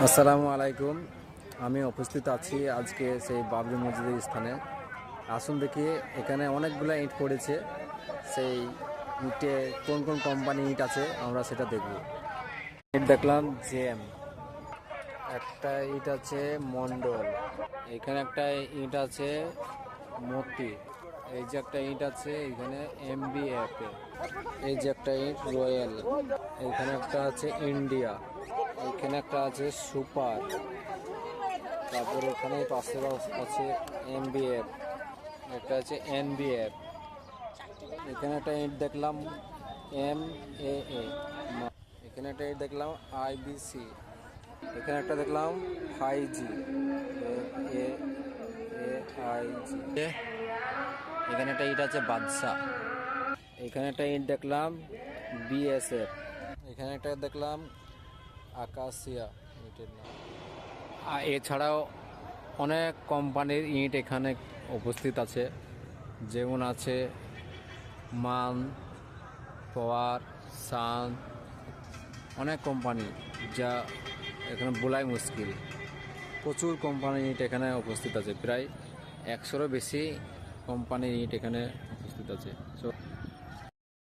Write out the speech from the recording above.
আসসালামু আলাইকুম। আমি উপস্থিত আছি আজকে সেই বাবরি মসজিদের স্থানে। আসুন দেখি এখানে অনেকগুলো ইট পড়েছে। সেই ইটে কোন কোন কোম্পানি ইট আছে আমরা সেটা দেখব। ইট দেখলাম জেম, একটা ইট আছে মন্ডল, এখানে একটা ইট আছে মতি, এই যে একটা ইট আছে এখানে MBF, এই যে একটা ইট রয়্যাল, এখানে একটা আছে ইন্ডিয়া, এখানে একটা আছে সুপার, তারপরে এখানে পাশে আছে MBF, একটা আছে NBF, এখানে একটা ইট দেখলাম MAA, এখানে একটা ইট দেখলাম IBC, এখানে একটা দেখলাম 5G, এখানে একটা ইট আছে বাদশা, এখানে একটা ইট দেখলাম BSF, এখানে একটা দেখলাম আকাশিয়া ইটের নাম। এছাড়াও অনেক কোম্পানির ইট এখানে উপস্থিত আছে, যেমন আছে মান, পাওয়ার, সান, অনেক কোম্পানি যা এখানে বলাই মুশকিল। প্রচুর কোম্পানির ইট এখানে উপস্থিত আছে, প্রায় 100-এরও বেশি কোম্পানির ইট এখানে উপস্থিত আছে।